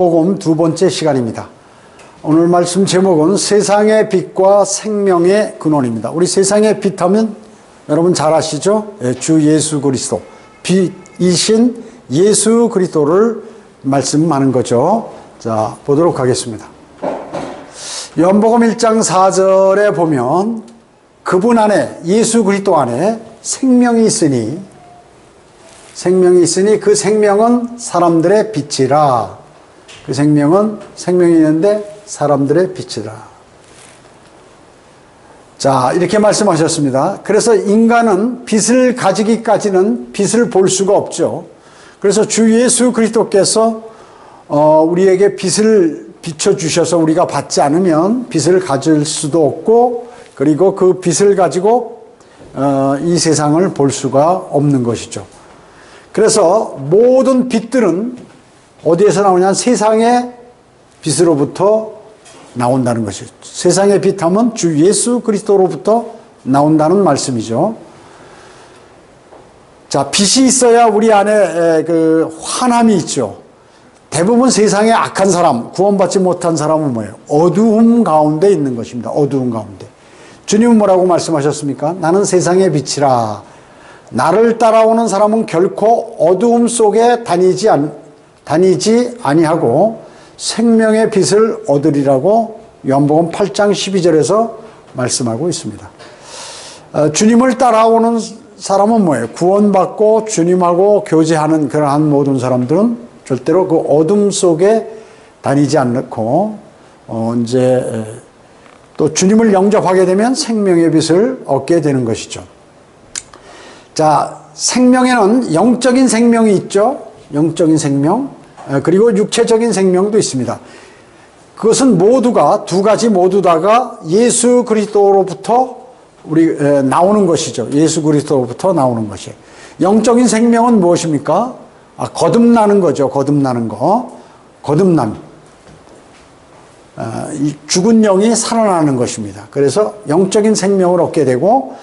복음 두 번째 시간입니다. 오늘 말씀 제목은 세상의 빛과 생명의 근원입니다. 우리 세상의 빛 하면 여러분 잘 아시죠? 주 예수 그리스도, 빛이신 예수 그리스도를 말씀하는 거죠. 자, 보도록 하겠습니다. 요한복음 1장 4절에 보면 그분 안에, 예수 그리스도 안에 생명이 있으니 그 생명은 사람들의 빛이라. 그 생명은 생명이 있는데 사람들의 빛이라. 자, 이렇게 말씀하셨습니다. 그래서 인간은 빛을 가지기까지는 빛을 볼 수가 없죠. 그래서 주 예수 그리스도께서 우리에게 빛을 비춰주셔서 우리가 받지 않으면 빛을 가질 수도 없고, 그리고 그 빛을 가지고 이 세상을 볼 수가 없는 것이죠. 그래서 모든 빛들은 어디에서 나오냐면 세상의 빛으로부터 나온다는 것이죠. 세상의 빛 하면 주 예수 그리스도로부터 나온다는 말씀이죠. 자, 빛이 있어야 우리 안에 그 환함이 있죠. 대부분 세상에 악한 사람, 구원받지 못한 사람은 뭐예요? 어두움 가운데 있는 것입니다. 어두움 가운데. 주님은 뭐라고 말씀하셨습니까? 나는 세상의 빛이라. 나를 따라오는 사람은 결코 어두움 속에 다니지 아니하고 생명의 빛을 얻으리라고 요한복음 8장 12절에서 말씀하고 있습니다. 주님을 따라오는 사람은 뭐예요? 구원받고 주님하고 교제하는 그러한 모든 사람들은 절대로 그 어둠 속에 다니지 않고 이제 또 주님을 영접하게 되면 생명의 빛을 얻게 되는 것이죠. 자, 생명에는 영적인 생명이 있죠. 영적인 생명. 그리고 육체적인 생명도 있습니다. 그것은 모두가, 두 가지 모두 다가 예수 그리스도로부터 나오는 것이죠. 예수 그리스도로부터 나오는 것이. 영적인 생명은 무엇입니까? 거듭나는 거죠. 거듭나는 거. 거듭남. 죽은 영이 살아나는 것입니다. 그래서 영적인 생명을 얻게 되고,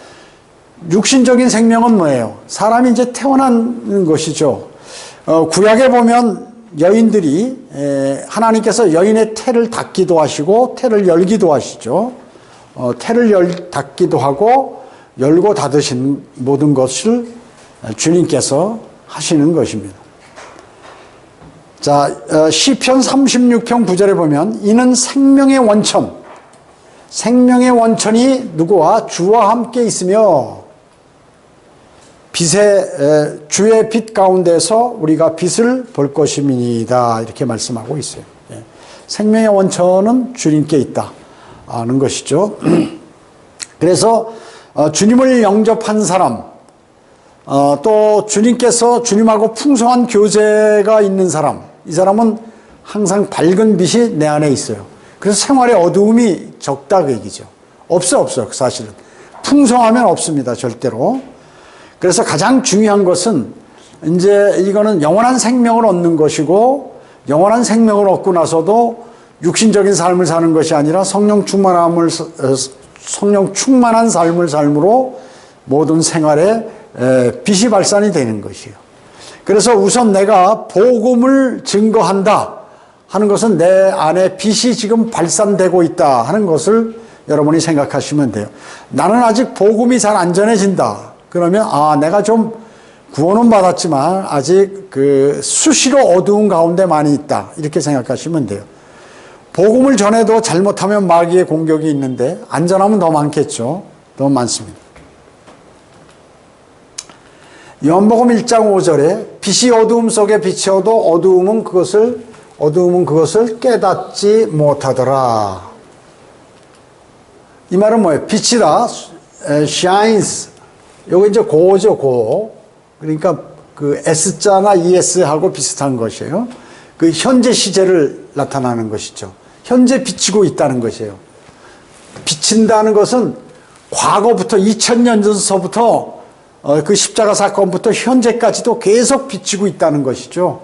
육신적인 생명은 뭐예요? 사람이 이제 태어난 것이죠. 구약에 보면 여인들이 하나님께서 여인의 태를 닫기도 하시고 태를 열기도 하시죠. 태를 닫기도 하고 열고 닫으신 모든 것을 주님께서 하시는 것입니다. 자, 시편 36편 9절에 보면 이는 생명의 원천이 누구와? 주와 함께 있으며 주의 빛 가운데서 우리가 빛을 볼 것임이니이다. 이렇게 말씀하고 있어요. 생명의 원천은 주님께 있다는 것이죠. 그래서 주님을 영접한 사람, 또 주님께서 주님하고 풍성한 교제가 있는 사람, 이 사람은 항상 밝은 빛이 내 안에 있어요. 그래서 생활에 어두움이 적다 그 얘기죠. 없어 사실은. 풍성하면 없습니다. 절대로. 그래서 가장 중요한 것은 이제 이거는 영원한 생명을 얻는 것이고, 영원한 생명을 얻고 나서도 육신적인 삶을 사는 것이 아니라 성령 충만한 삶을 삶으로 모든 생활에 빛이 발산이 되는 것이에요. 그래서 우선 내가 복음을 증거한다 하는 것은 내 안에 빛이 지금 발산되고 있다 하는 것을 여러분이 생각하시면 돼요. 나는 아직 복음이 잘 안 전해진다. 그러면 내가 좀 구원은 받았지만 아직 수시로 어두운 가운데 많이 있다. 이렇게 생각하시면 돼요. 복음을 전해도 잘못하면 마귀의 공격이 있는데 안전하면 더 많겠죠. 더 많습니다. 요한복음 1장 5절에 빛이 어두움 속에 비치어도 어두움은 그것을 깨닫지 못하더라. 이 말은 뭐예요? 빛이다. shines. 요거 이제 고죠, 고. 그러니까 그 S자나 ES하고 비슷한 것이에요. 그 현재 시제를 나타나는 것이죠. 현재 비치고 있다는 것이에요. 비친다는 것은 과거부터 2000년 전서부터 그 십자가 사건부터 현재까지도 계속 비치고 있다는 것이죠.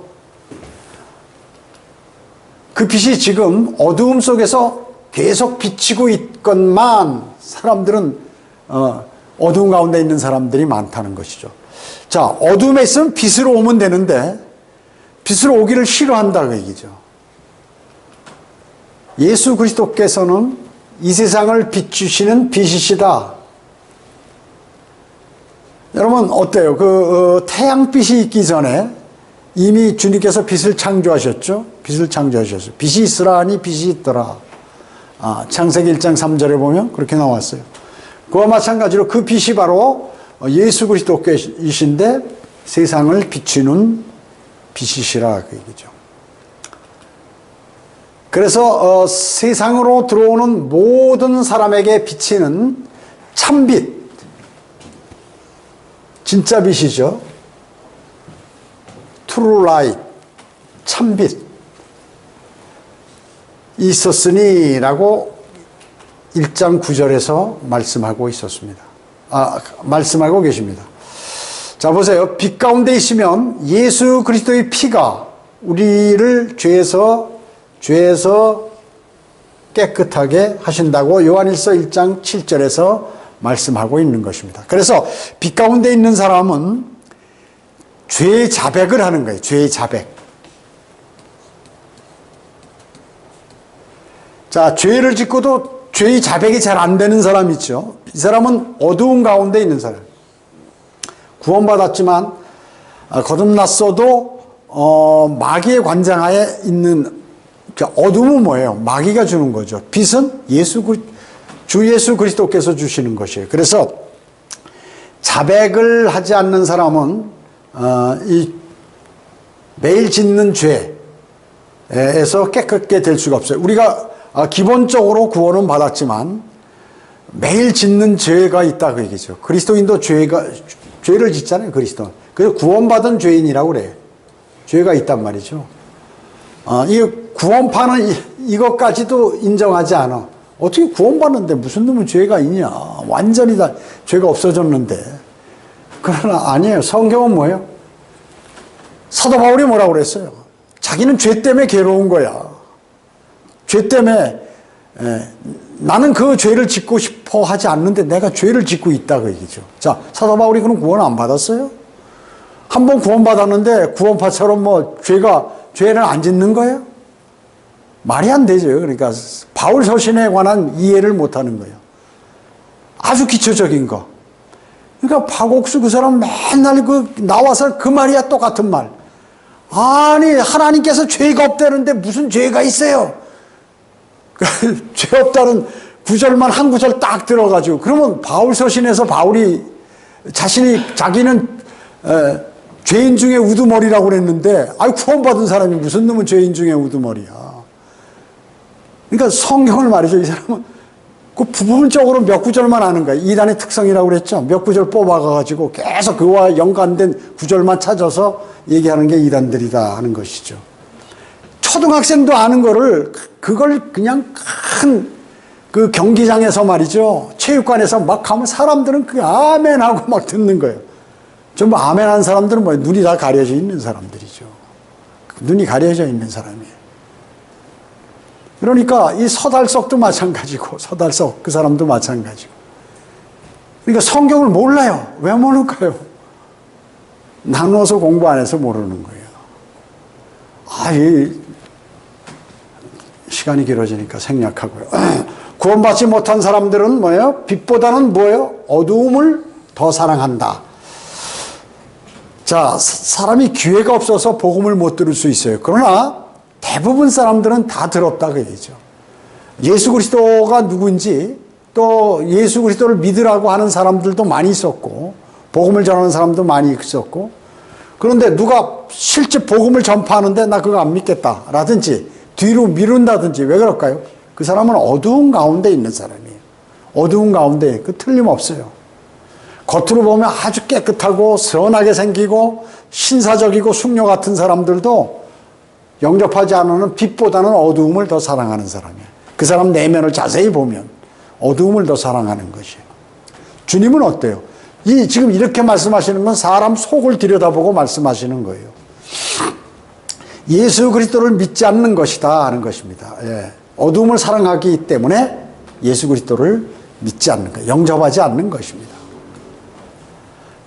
그 빛이 지금 어두움 속에서 계속 비치고 있건만 사람들은 어두운 가운데 있는 사람들이 많다는 것이죠. 자, 어둠에 있으면 빛으로 오면 되는데 빛으로 오기를 싫어한다 그 얘기죠. 예수 그리스도께서는 이 세상을 비추시는 빛이시다. 여러분 어때요? 태양빛이 있기 전에 이미 주님께서 빛을 창조하셨죠. 빛을 창조하셨어요. 빛이 있으라 하니 빛이 있더라. 창세기 1장 3절에 보면 그렇게 나왔어요. 그와 마찬가지로 그 빛이 바로 예수 그리스도께이신데 세상을 비추는 빛이시라 그 얘기죠. 그래서 세상으로 들어오는 모든 사람에게 비치는 참빛, 진짜 빛이죠. True light, 참빛 있었으니 라고 1장 9절에서 말씀하고 있었습니다. 말씀하고 계십니다. 자, 보세요. 빛 가운데 있으면 예수 그리스도의 피가 우리를 죄에서 깨끗하게 하신다고 요한일서 1장 7절에서 말씀하고 있는 것입니다. 그래서 빛 가운데 있는 사람은 죄의 자백을 하는 거예요. 죄의 자백. 자, 죄를 짓고도 죄의 자백이 잘 안 되는 사람 있죠. 이 사람은 어두운 가운데 있는 사람. 구원받았지만 거듭났어도 마귀의 관장하에 있는 어둠은 뭐예요? 마귀가 주는 거죠. 빛은 주 예수 그리스도께서 주시는 것이에요. 그래서 자백을 하지 않는 사람은 이 매일 짓는 죄에서 깨끗게 될 수가 없어요. 우리가 기본적으로 구원은 받았지만 매일 짓는 죄가 있다 그 얘기죠. 그리스도인도 죄를 짓잖아요. 그리스도는. 그래서 구원받은 죄인이라고 그래요. 죄가 있단 말이죠. 이 구원파는 이것까지도 인정하지 않아. 어떻게 구원받는데 무슨 놈은 죄가 있냐. 완전히 다 죄가 없어졌는데. 그러나 아니에요. 성경은 뭐예요? 사도 바울이 뭐라고 그랬어요? 자기는 죄 때문에 괴로운 거야. 죄 때문에 나는 그 죄를 짓고 싶어 하지 않는데 내가 죄를 짓고 있다 그 얘기죠. 자, 사도 바울이 그럼 구원 안 받았어요? 한 번 구원받았는데 구원파처럼 죄를 안 짓는 거예요? 말이 안 되죠. 그러니까 바울 서신에 관한 이해를 못 하는 거예요. 아주 기초적인 거. 그러니까 박옥수 그 사람 맨날 나와서 그 말이야, 똑같은 말. 아니, 하나님께서 죄가 없다는데 무슨 죄가 있어요? 죄 없다는 구절만 한 구절 딱 들어가지고, 그러면 바울 서신에서 바울이 자기는 죄인 중에 우두머리라고 그랬는데, 구원받은 사람이 무슨 놈은 죄인 중에 우두머리야. 그러니까 성경을 말이죠. 이 사람은 그 부분적으로 몇 구절만 아는 거예요. 이단의 특성이라고 그랬죠. 몇 구절 뽑아가지고 계속 그와 연관된 구절만 찾아서 얘기하는 게 이단들이다 하는 것이죠. 초등학생도 아는 그걸 그냥 큰 그 경기장에서 말이죠. 체육관에서 막 하면 사람들은 그 아멘하고 막 듣는 거예요. 전부 아멘하는 사람들은 뭐예요? 눈이 다 가려져 있는 사람들이죠. 눈이 가려져 있는 사람이에요. 그러니까 이 서달석도 마찬가지고, 서달석 그 사람도 마찬가지고. 그러니까 성경을 몰라요. 왜 모를까요? 나누어서 공부 안 해서 모르는 거예요. 시간이 길어지니까 생략하고요. 구원받지 못한 사람들은 뭐예요? 빛보다는 뭐예요? 어두움을 더 사랑한다. 자, 사람이 기회가 없어서 복음을 못 들을 수 있어요. 그러나 대부분 사람들은 다 들었다 그 얘기죠. 예수 그리스도가 누구인지, 또 예수 그리스도를 믿으라고 하는 사람들도 많이 있었고, 복음을 전하는 사람도 많이 있었고, 그런데 누가 실제 복음을 전파하는데 나 그거 안 믿겠다 라든지 뒤로 미룬다든지 왜 그럴까요? 그 사람은 어두운 가운데 있는 사람이에요. 어두운 가운데 틀림없어요. 겉으로 보면 아주 깨끗하고 선하게 생기고 신사적이고 숙녀 같은 사람들도 영접하지 않는 빛보다는 어두움을 더 사랑하는 사람이에요. 그 사람 내면을 자세히 보면 어두움을 더 사랑하는 것이에요. 주님은 어때요? 지금 이렇게 말씀하시는 건 사람 속을 들여다보고 말씀하시는 거예요. 예수 그리스도를 믿지 않는 것이다 하는 것입니다. 어두움을 사랑하기 때문에 예수 그리스도를 믿지 않는 것, 영접하지 않는 것입니다.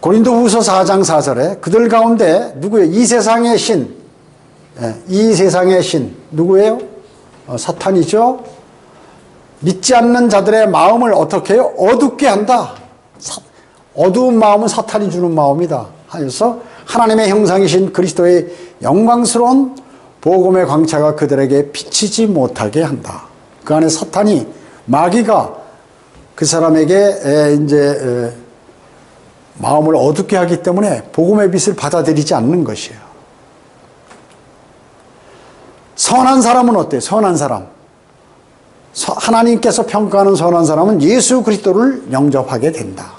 고린도후서 4장 4절에 그들 가운데 누구예요? 이 세상의 신 누구예요? 사탄이죠. 믿지 않는 자들의 마음을 어떻게 해요? 어둡게 한다. 어두운 마음은 사탄이 주는 마음이다. 하여서 하나님의 형상이신 그리스도의 영광스러운 복음의 광채가 그들에게 비치지 못하게 한다. 그 안에 사탄이, 마귀가 그 사람에게 이제 마음을 어둡게 하기 때문에 복음의 빛을 받아들이지 않는 것이에요. 선한 사람은 어때요? 선한 사람. 하나님께서 평가하는 선한 사람은 예수 그리스도를 영접하게 된다.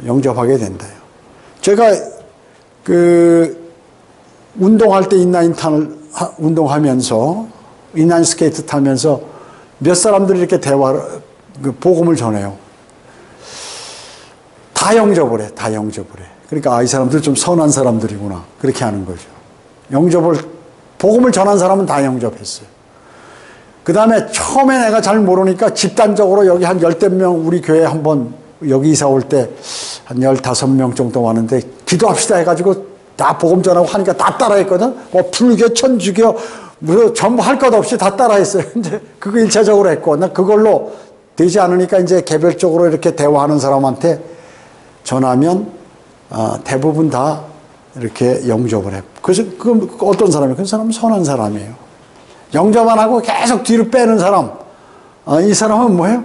영접하게 된다요. 제가 운동할 때 인라인탄을 운동하면서, 인라인 스케이트 타면서 몇 사람들이 이렇게 복음을 전해요. 다 영접을 해, 다 영접을 해. 그러니까 이 사람들 좀 선한 사람들이구나. 그렇게 하는 거죠. 복음을 전한 사람은 다 영접했어요. 그 다음에 처음에 내가 잘 모르니까 집단적으로 여기 한 10명 우리 교회 한번 여기 이사 올 때 한 15명 정도 왔는데 기도합시다 해가지고 다 복음 전하고 하니까 다 따라했거든. 불교, 천주교, 전부 할 것 없이 다 따라했어요. 이제 그거 1차적으로 했고, 나 그걸로 되지 않으니까 이제 개별적으로 이렇게 대화하는 사람한테 전하면 대부분 다 이렇게 영접을 해. 그래서 어떤 사람이에요? 그 사람은 선한 사람이에요. 영접 안 하고 계속 뒤로 빼는 사람. 이 사람은 뭐예요?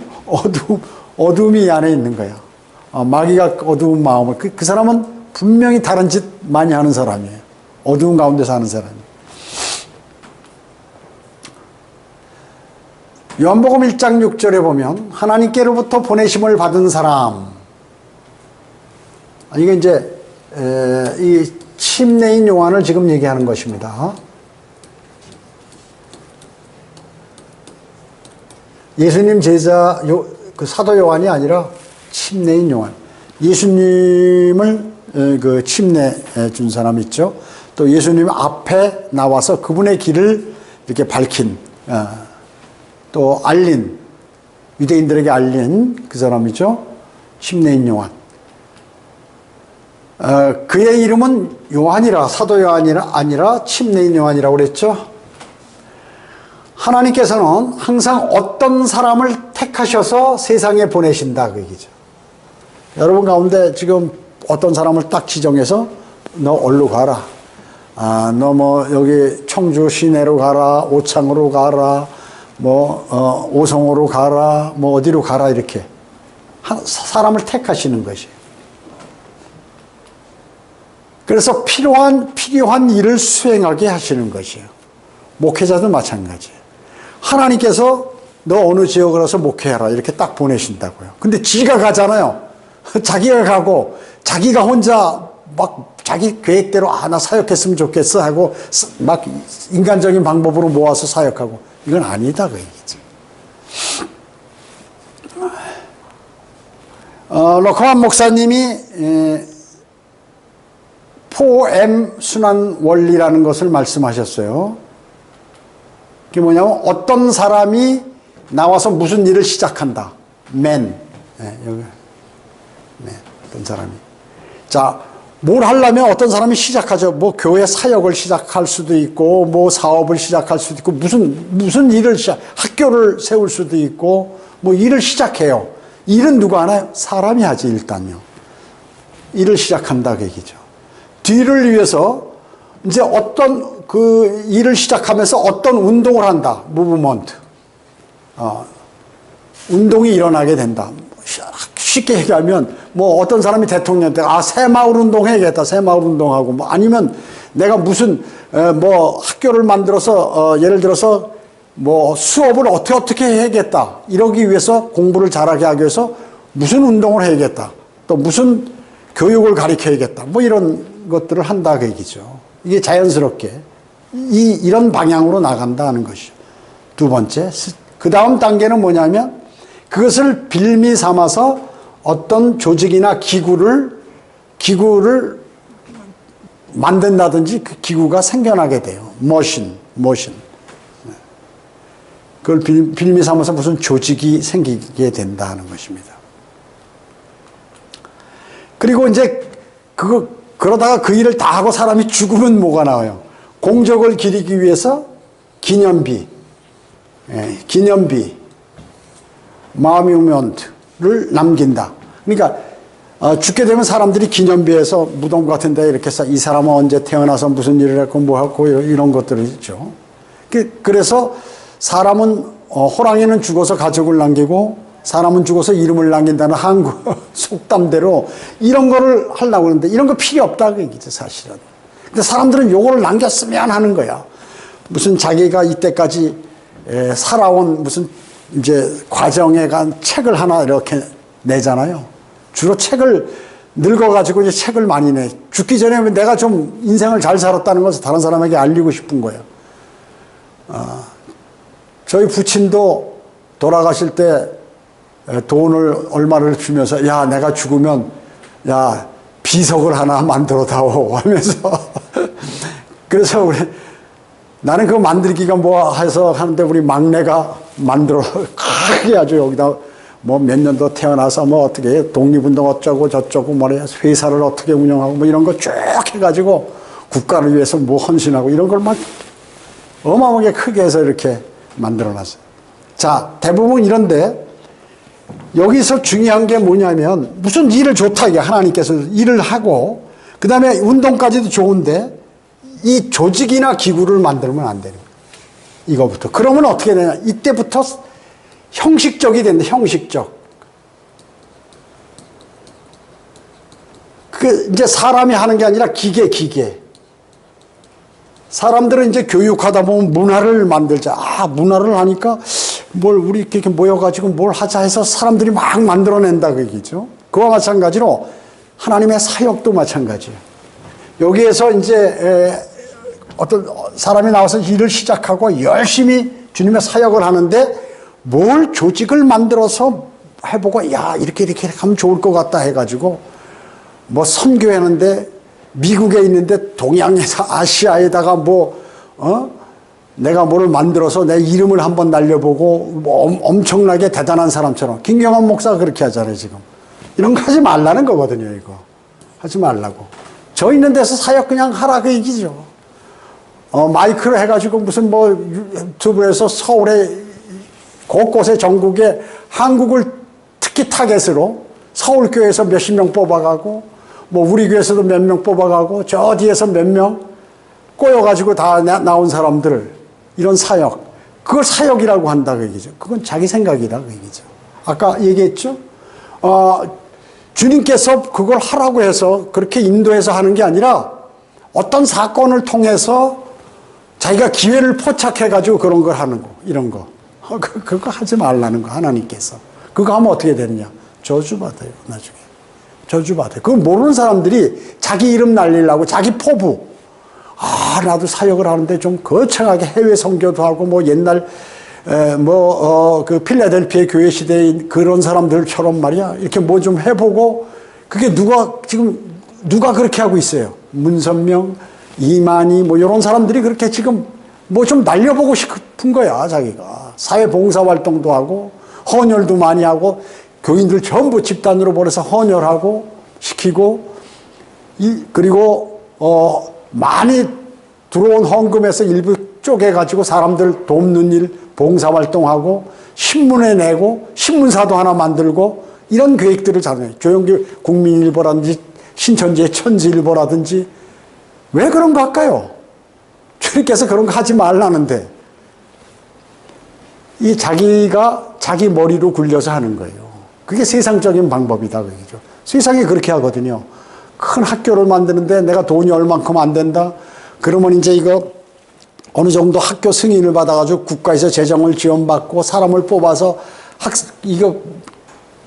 어둠이 안에 있는 거야. 마귀가 어두운 마음을. 그 사람은 분명히 다른 짓 많이 하는 사람이에요. 어두운 가운데 사는 사람이에요. 요한복음 1장 6절에 보면 하나님께로부터 보내심을 받은 사람. 이게 이제 이 침례인 요한을 지금 얘기하는 것입니다. 예수님 제자 그 사도 요한이 아니라 침례인 요한. 예수님을 그 침례 준 사람 있죠. 또 예수님 앞에 나와서 그분의 길을 이렇게 밝힌, 또 알린, 유대인들에게 알린 그 사람이죠. 침례인 요한. 그의 이름은 요한이라, 사도 요한이라 아니라 침례인 요한이라고 그랬죠. 하나님께서는 항상 어떤 사람을 택하셔서 세상에 보내신다 그 얘기죠. 여러분 가운데 지금 어떤 사람을 딱 지정해서 너 어디로 가라. 너 뭐 여기 청주 시내로 가라, 오창으로 가라, 뭐 오성으로 가라, 뭐 어디로 가라 이렇게 사람을 택하시는 것이에요. 그래서 필요한 일을 수행하게 하시는 것이에요. 목회자도 마찬가지예요. 하나님께서 너 어느 지역으로 가서 목회해라 이렇게 딱 보내신다고요. 근데 지가 가잖아요. 자기가 가고 자기가 혼자 막 자기 계획대로 나 사역했으면 좋겠어 하고 막 인간적인 방법으로 모아서 사역하고 이건 아니다 그 얘기죠. 로커만 목사님이 4M 순환 원리라는 것을 말씀하셨어요. 그게 뭐냐면 어떤 사람이 나와서 무슨 일을 시작한다. 여기. 어떤 사람이. 자, 뭘 하려면 어떤 사람이 시작하죠. 뭐 교회 사역을 시작할 수도 있고, 뭐 사업을 시작할 수도 있고, 무슨 일을 학교를 세울 수도 있고, 뭐 일을 시작해요. 일은 누가 하나요? 사람이 하지, 일단요. 일을 시작한다, 그 얘기죠. 뒤를 위해서 이제 어떤 그 일을 시작하면서 어떤 운동을 한다. 무브먼트. 운동이 일어나게 된다. 쉽게 얘기하면 뭐 어떤 사람이 대통령한테 새마을 운동 해야겠다. 새마을 운동하고 뭐 아니면 내가 무슨 뭐 학교를 만들어서 예를 들어서 뭐 수업을 어떻게 해야겠다. 이러기 위해서 공부를 잘하게 하기 위해서 무슨 운동을 해야겠다. 또 무슨 교육을 가르쳐야겠다. 뭐 이런 것들을 한다 그 얘기죠. 이게 자연스럽게 이런 방향으로 나간다는 것이죠. 두 번째, 그 다음 단계는 뭐냐면 그것을 빌미 삼아서 어떤 조직이나 기구를 만든다든지 그 기구가 생겨나게 돼요. 머신. 그걸 빌미 삼아서 무슨 조직이 생기게 된다는 것입니다. 그리고 이제 그러다가 그 일을 다 하고 사람이 죽으면 뭐가 나와요? 공적을 기리기 위해서 기념비, 기념비, 마뮤먼트를 남긴다. 그러니까 죽게 되면 사람들이 기념비에서 무덤 같은 데 이렇게 이 사람은 언제 태어나서 무슨 일을 했고 뭐 했고 이런 것들을 있죠. 그래서 사람은 호랑이는 죽어서 가족을 남기고 사람은 죽어서 이름을 남긴다는 한국 속담대로 이런 거를 하려고 하는데 이런 거 필요 없다 그 얘기죠 사실은. 근데 사람들은 요거를 남겼으면 하는 거야. 무슨 자기가 이때까지 살아온 무슨 이제 과정에 간 책을 하나 이렇게 내잖아요. 주로 책을 늙어가지고 이제 책을 많이 내. 죽기 전에 내가 좀 인생을 잘 살았다는 것을 다른 사람에게 알리고 싶은 거예요. 저희 부친도 돌아가실 때 돈을 얼마를 주면서 야 내가 죽으면 야 비석을 하나 만들어 다오 하면서 그래서 우리 나는 그거 만들기가 뭐 해서 하는데 우리 막내가 만들어 크게 아주 여기다 뭐 몇 년도 태어나서 뭐 어떻게 독립운동 어쩌고 저쩌고 뭐래 회사를 어떻게 운영하고 뭐 이런 거 쭉 해가지고 국가를 위해서 뭐 헌신하고 이런 걸 막 어마어마하게 크게 해서 이렇게 만들어놨어요. 자, 대부분 이런데 여기서 중요한 게 뭐냐면 무슨 일을 좋다 이게 하나님께서 일을 하고 그 다음에 운동까지도 좋은데 이 조직이나 기구를 만들면 안 되는 거예요. 이거부터. 그러면 어떻게 되냐. 이때부터 형식적이 된다. 형식적. 그 이제 사람이 하는 게 아니라 기계. 사람들은 이제 교육하다 보면 문화를 만들자. 문화를 하니까 뭘 우리 이렇게 모여가지고 뭘 하자 해서 사람들이 막 만들어낸다 그 얘기죠. 그와 마찬가지로 하나님의 사역도 마찬가지예요. 여기에서 이제 어떤 사람이 나와서 일을 시작하고 열심히 주님의 사역을 하는데 뭘 조직을 만들어서 해보고 야 이렇게 하면 좋을 것 같다 해가지고 뭐 선교하는데 미국에 있는데 동양에서 아시아에다가 내가 뭐를 만들어서 내 이름을 한번 날려보고 뭐 엄청나게 대단한 사람처럼 김경환 목사가 그렇게 하잖아요 지금. 이런 거 하지 말라는 거거든요 이거. 하지 말라고. 저 있는 데서 사역 그냥 하라 그 얘기죠. 마이크를 해가지고 무슨 뭐 유튜브에서 서울에 곳곳에 전국에 한국을 특히 타겟으로 서울교회에서 몇십 명 뽑아가고 뭐 우리 교회에서도 몇 명 뽑아가고 저 뒤에서 몇 명 꼬여가지고 다 나온 사람들 이런 사역 그걸 사역이라고 한다 그 얘기죠. 그건 자기 생각이다 그 얘기죠. 아까 얘기했죠. 주님께서 그걸 하라고 해서 그렇게 인도해서 하는 게 아니라 어떤 사건을 통해서 자기가 기회를 포착해가지고 그런 걸 하는 거, 이런 거. 그거 하지 말라는 거, 하나님께서. 그거 하면 어떻게 되느냐? 저주받아요, 나중에. 저주받아요. 그거 모르는 사람들이 자기 이름 날리려고, 자기 포부. 나도 사역을 하는데 좀 거창하게 해외 선교도 하고, 뭐 옛날, 그 필라델피아 교회 시대인 그런 사람들처럼 말이야. 이렇게 뭐 좀 해보고, 그게 누가 그렇게 하고 있어요? 문선명, 이만희, 뭐 이런 사람들이 그렇게 지금 뭐 좀 날려보고 싶은 거야, 자기가. 사회봉사활동도 하고, 헌혈도 많이 하고, 교인들 전부 집단으로 보내서 헌혈하고, 시키고, 그리고, 많이 들어온 헌금에서 일부 쪼개가지고 사람들 돕는 일, 봉사활동하고, 신문에 내고, 신문사도 하나 만들고, 이런 계획들을 잘해요. 조영기 국민일보라든지, 신천지의 천지일보라든지, 왜 그런 거 할까요? 주님께서 그런 거 하지 말라는데, 이 자기가 자기 머리로 굴려서 하는 거예요. 그게 세상적인 방법이다, 그 얘기죠. 세상이 그렇게 하거든요. 큰 학교를 만드는데 내가 돈이 얼만큼 안 된다? 그러면 이제 이거 어느 정도 학교 승인을 받아가지고 국가에서 재정을 지원받고 사람을 뽑아서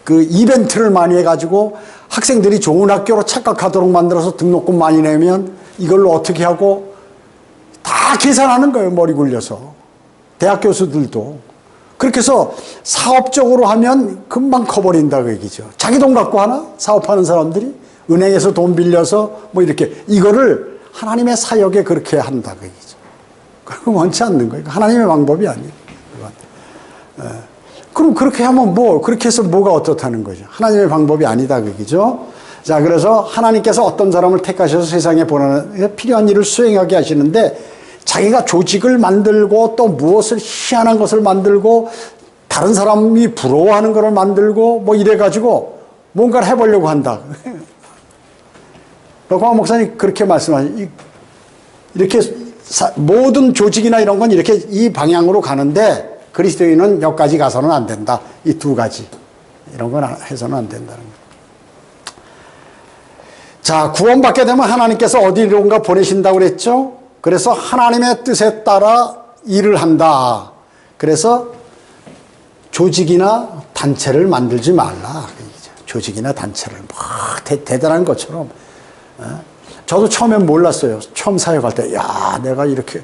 그 이벤트를 많이 해가지고 학생들이 좋은 학교로 착각하도록 만들어서 등록금 많이 내면 이걸로 어떻게 하고 다 계산하는 거예요, 머리 굴려서. 대학 교수들도. 그렇게 해서 사업적으로 하면 금방 커버린다 그 얘기죠. 자기 돈 갖고 하나? 사업하는 사람들이? 은행에서 돈 빌려서 뭐 이렇게 이거를 하나님의 사역에 그렇게 한다 그 얘기죠. 그거 원치 않는 거예요. 하나님의 방법이 아니에요. 그럼 그렇게 하면 그렇게 해서 뭐가 어떻다는 거죠. 하나님의 방법이 아니다 그 얘기죠. 자, 그래서 하나님께서 어떤 사람을 택하셔서 세상에 보내는 필요한 일을 수행하게 하시는데 자기가 조직을 만들고 또 무엇을 희한한 것을 만들고 다른 사람이 부러워하는 것을 만들고 뭐 이래가지고 뭔가를 해보려고 한다. 박광환 목사님 그렇게 말씀하시죠. 이렇게 모든 조직이나 이런 건 이렇게 이 방향으로 가는데 그리스도인은 여기까지 가서는 안 된다. 이 두 가지. 이런 건 해서는 안 된다는 거예요. 자, 구원받게 되면 하나님께서 어디론가 보내신다고 그랬죠? 그래서 하나님의 뜻에 따라 일을 한다. 그래서 조직이나 단체를 만들지 말라. 조직이나 단체를 막 대단한 것처럼. 저도 처음엔 몰랐어요. 처음 사역할 때, 야, 내가 이렇게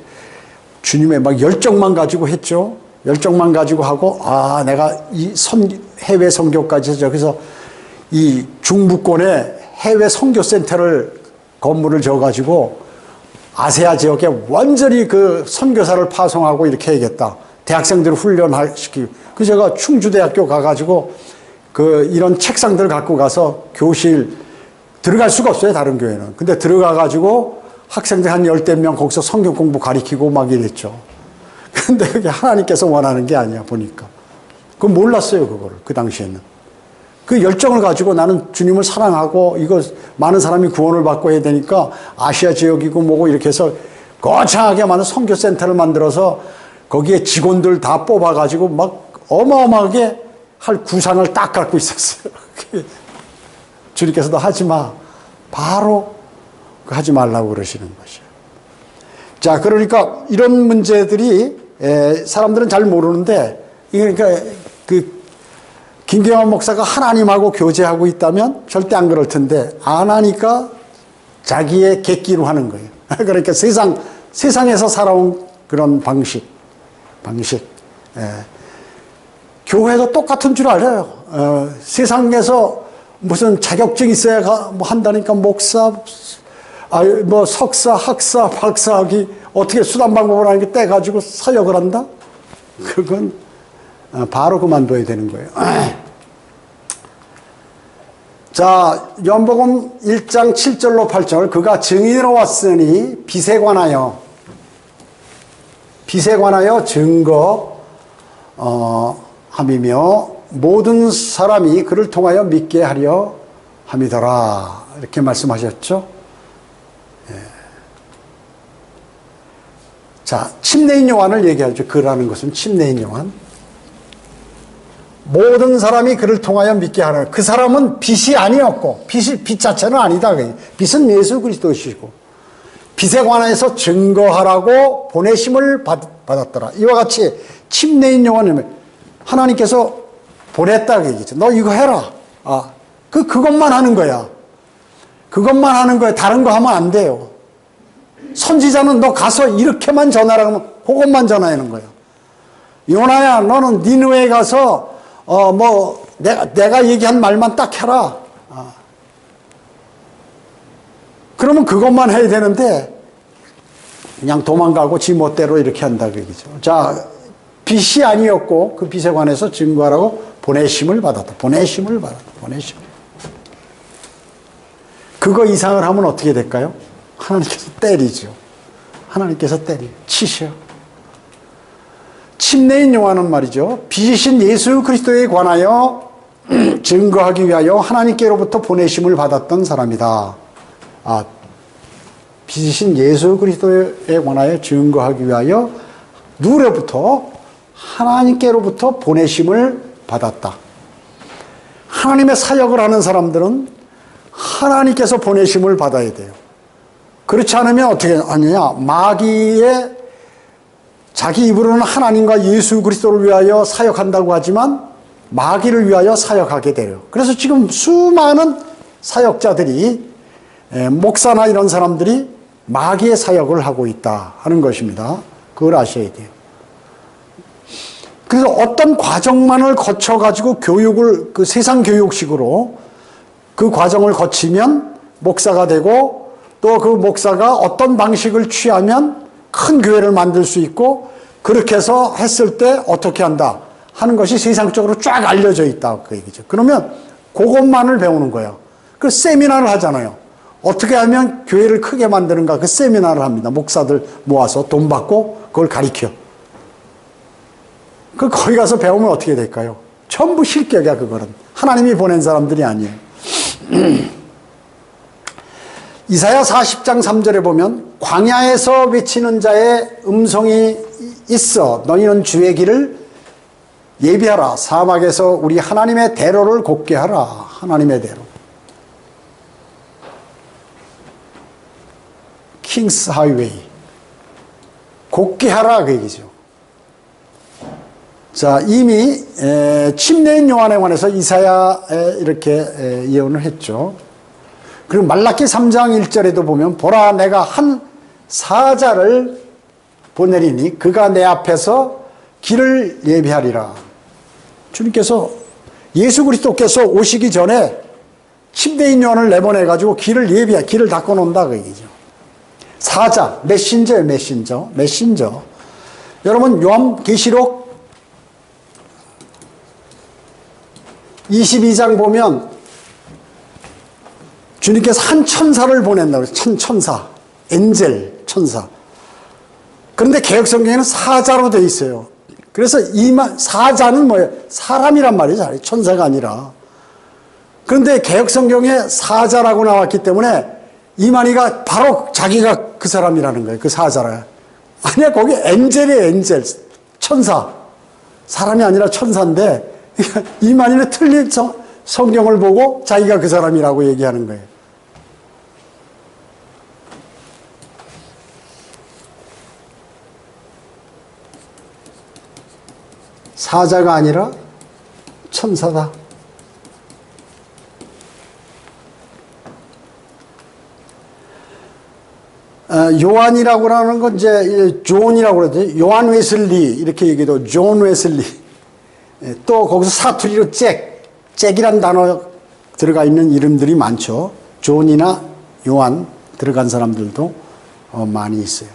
주님의 막 열정만 가지고 했죠. 열정만 가지고 하고, 아, 내가 이 해외 선교까지 저기서 이 중부권에 해외 선교센터를 건물을 져가지고 아세아 지역에 완전히 그 선교사를 파송하고 이렇게 해야겠다. 대학생들을 훈련시키고. 그 제가 충주대학교 가가지고 그 이런 책상들 갖고 가서 교실 들어갈 수가 없어요. 다른 교회는. 근데 들어가가지고 학생들 한 10대 명 거기서 성경 공부 가리키고 막 이랬죠. 근데 그게 하나님께서 원하는 게 아니야, 보니까. 그건 몰랐어요, 그거를. 그 당시에는. 그 열정을 가지고 나는 주님을 사랑하고 이거 많은 사람이 구원을 받고 해야 되니까 아시아 지역이고 뭐고 이렇게 해서 거창하게 많은 선교센터를 만들어서 거기에 직원들 다 뽑아가지고 막 어마어마하게 할 구상을 딱 갖고 있었어요. 주님께서도 하지 마. 바로 하지 말라고 그러시는 것이에요. 자, 그러니까 이런 문제들이 사람들은 잘 모르는데, 그러니까 김경환 목사가 하나님하고 교제하고 있다면 절대 안 그럴 텐데, 안 하니까 자기의 객기로 하는 거예요. 그러니까 세상에서 살아온 그런 방식. 교회도 똑같은 줄 알아요. 세상에서 무슨 자격증 있어야 뭐 한다니까 목사, 뭐 석사, 학사, 박사학위 어떻게 수단 방법을 하는 게 떼가지고 사역을 한다? 그건 바로 그만둬야 되는 거예요. 자, 요한복음 1장 7절로 8절 그가 증인으로 왔으니 빚에 관하여 함이며 모든 사람이 그를 통하여 믿게 하려 함이더라. 이렇게 말씀하셨죠. 예. 자, 침례인 요한을 얘기하죠. 그라는 것은 침례인 요한. 모든 사람이 그를 통하여 믿게 하는, 그 사람은 빚이 아니었고, 빚 자체는 아니다. 빚은 예수 그리스도시고, 빚에 관해서 증거하라고 보내심을 받았더라. 이와 같이 침례인 요한을 하나님께서 보냈다 그 얘기죠. 너 이거 해라. 그것만 하는 거야. 그것만 하는 거야. 다른 거 하면 안 돼요. 선지자는 너 가서 이렇게만 전하라 하면 그것만 전하는 거야. 요나야, 너는 니느웨에 가서 내가 얘기한 말만 딱 해라. 그러면 그것만 해야 되는데 그냥 도망가고 지 멋대로 이렇게 한다 그 얘기죠. 자, 빚이 아니었고 그 빚에 관해서 증거하라고 보내심을 받았다. 보내심. 그거 이상을 하면 어떻게 될까요? 하나님께서 때리죠. 치셔. 침례인 요한은 말이죠. 빚이신 예수 그리스도에 관하여 증거하기 위하여 하나님께로부터 보내심을 받았던 사람이다. 빚이신 예수 그리스도에 관하여 증거하기 위하여 누구로부터? 하나님께로부터 보내심을 받았다. 하나님의 사역을 하는 사람들은 하나님께서 보내심을 받아야 돼요. 그렇지 않으면 어떻게 하느냐? 마귀의 자기 입으로는 하나님과 예수 그리스도를 위하여 사역한다고 하지만 마귀를 위하여 사역하게 돼요. 그래서 지금 수많은 사역자들이, 목사나 이런 사람들이 마귀의 사역을 하고 있다 하는 것입니다. 그걸 아셔야 돼요. 그래서 어떤 과정만을 거쳐가지고 교육을, 그 세상 교육식으로 그 과정을 거치면 목사가 되고, 또 그 목사가 어떤 방식을 취하면 큰 교회를 만들 수 있고, 그렇게 해서 했을 때 어떻게 한다 하는 것이 세상적으로 쫙 알려져 있다 그 얘기죠. 그러면 그것만을 배우는 거예요. 그 세미나를 하잖아요. 어떻게 하면 교회를 크게 만드는가 그 세미나를 합니다. 목사들 모아서 돈 받고 그걸 가르쳐. 거기 가서 배우면 어떻게 될까요? 전부 실격이야, 그거는. 하나님이 보낸 사람들이 아니에요. 이사야 40장 3절에 보면 광야에서 외치는 자의 음성이 있어 너희는 주의 길을 예비하라. 사막에서 우리 하나님의 대로를 곱게 하라. 하나님의 대로. 킹스 하이웨이. 곱게 하라 그 얘기죠. 자, 이미 침례인 요한에 관해서 이사야에 이렇게 예언을 했죠. 그리고 말라기 3장 1절에도 보면 보라 내가 한 사자를 보내리니 그가 내 앞에서 길을 예비하리라. 주님께서 예수 그리스도께서 오시기 전에 침례인 요한을 내보내가지고 길을 닦아 놓는다 그 얘기죠. 사자, 메신저예요, 메신저. 여러분 요한계시록 22장 보면 주님께서 한 천사를 보낸다고 그래요. 천사, 엔젤, 천사. 그런데 개역성경에는 사자로 되어 있어요. 그래서 사자는 뭐예요? 사람이란 말이죠. 천사가 아니라. 그런데 개역성경에 사자라고 나왔기 때문에 이만희가 바로 자기가 그 사람이라는 거예요. 그 사자라. 아니야, 거기 엔젤이에요, 엔젤. 천사. 사람이 아니라 천사인데 이만희는 틀린 성경을 보고 자기가 그 사람이라고 얘기하는 거예요. 사자가 아니라 천사다. 요한이라고 하는 건 이제 존이라고 그러죠. 요한 웨슬리 이렇게 얘기해도 존 웨슬리. 또 거기서 사투리로 잭이란 단어 들어가 있는 이름들이 많죠. 존이나 요한 들어간 사람들도 많이 있어요.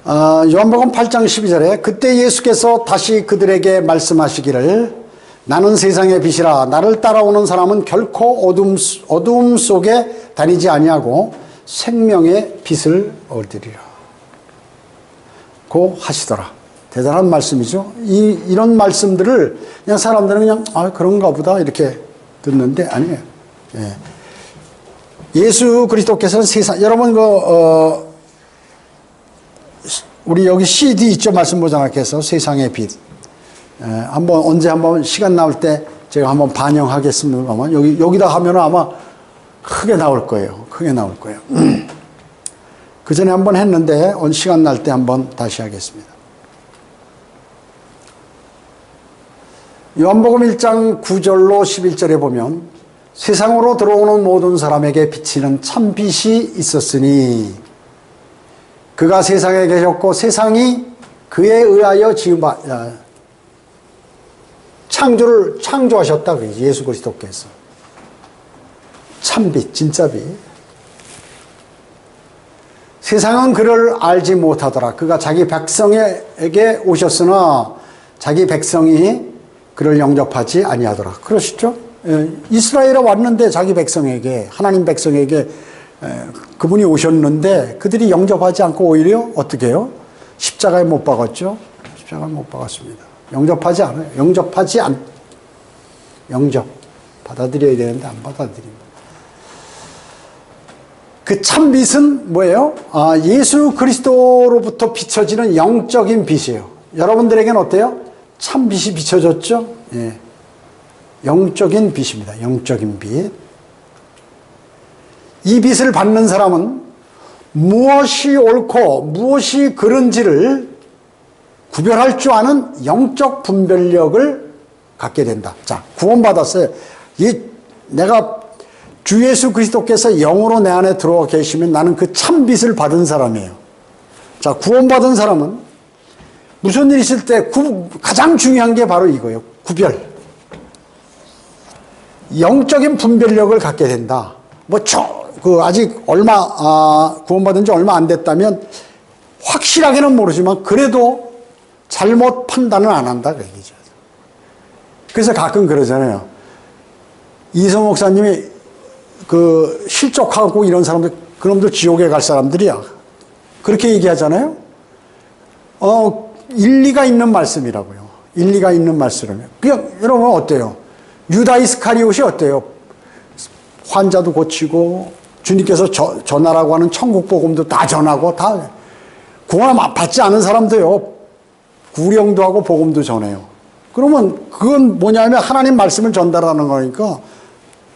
요한복음 8장 12절에 그때 예수께서 다시 그들에게 말씀하시기를 나는 세상의 빛이라 나를 따라오는 사람은 결코 어두움 속에 다니지 아니하고 생명의 빛을 얻으리라 고 하시더라. 대단한 말씀이죠. 이런 말씀들을 그냥 사람들은 그냥 그런가 보다 이렇게 듣는데 아니에요. 예. 예수 그리스도께서는 세상 여러분 우리 여기 CD 있죠. 말씀 보장학께서 세상의 빛. 언제 한번 시간 나올 때 제가 한번 반영하겠습니다만 여기다 하면 아마 크게 나올 거예요. 크게 나올 거예요. 그 전에 한번 했는데 시간 날 때 한번 다시 하겠습니다. 요한복음 1장 9절로 11절에 보면 세상으로 들어오는 모든 사람에게 비치는 참 빛이 있었으니 그가 세상에 계셨고 세상이 그에 의하여 창조하셨다. 예수 그리스도께서. 참빛, 진짜 빛. 세상은 그를 알지 못하더라. 그가 자기 백성에게 오셨으나 자기 백성이 그를 영접하지 아니하더라. 그러시죠? 이스라엘에 왔는데 자기 백성에게, 하나님 백성에게 그분이 오셨는데 그들이 영접하지 않고 오히려 어떻게 해요? 십자가에 못 박았죠? 십자가에 못 박았습니다. 영접하지 않아요. 영접. 받아들여야 되는데 안 받아들입니다. 그 참빛은 뭐예요? 예수 그리스도로부터 비춰지는 영적인 빛이에요. 여러분들에게는 어때요? 참빛이 비춰졌죠? 예. 영적인 빛입니다. 영적인 빛. 이 빛을 받는 사람은 무엇이 옳고 무엇이 그른지를 구별할 줄 아는 영적 분별력을 갖게 된다. 자, 구원받았어요. 내가 주 예수 그리스도께서 영으로 내 안에 들어와 계시면 나는 그 참빛을 받은 사람이에요. 자, 구원받은 사람은 무슨 일 있을 때 가장 중요한 게 바로 이거예요. 구별. 영적인 분별력을 갖게 된다. 아직 구원받은 지 얼마 안 됐다면 확실하게는 모르지만 그래도 잘못 판단은 안 한다. 그 얘기죠. 그래서 가끔 그러잖아요. 이성 목사님이 실족하고 이런 사람들, 그놈들 지옥에 갈 사람들이야. 그렇게 얘기하잖아요. 일리가 있는 말씀이라고요. 일리가 있는 말씀이라면. 그냥, 여러분 어때요? 유다 이스카리옷이 어때요? 환자도 고치고, 주님께서 전하라고 하는 천국 복음도 다 전하고, 다, 구원 받지 않은 사람도요, 구령도 하고 복음도 전해요. 그러면 그건 뭐냐면 하나님 말씀을 전달하는 거니까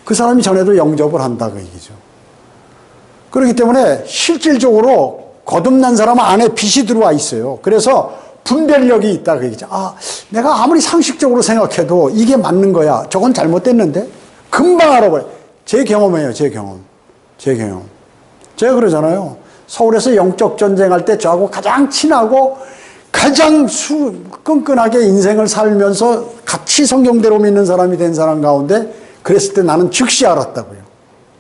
그 사람이 전해도 영접을 한다, 그 얘기죠. 그렇기 때문에 실질적으로 거듭난 사람 안에 빛이 들어와 있어요. 그래서 분별력이 있다, 그 얘기죠. 내가 아무리 상식적으로 생각해도 이게 맞는 거야. 저건 잘못됐는데? 금방 알아버려. 제 경험이에요, 제 경험. 제가 그러잖아요. 서울에서 영적 전쟁할 때 저하고 가장 친하고 가장 끈끈하게 인생을 살면서 같이 성경대로 믿는 사람이 된 사람 가운데 그랬을 때 나는 즉시 알았다고요.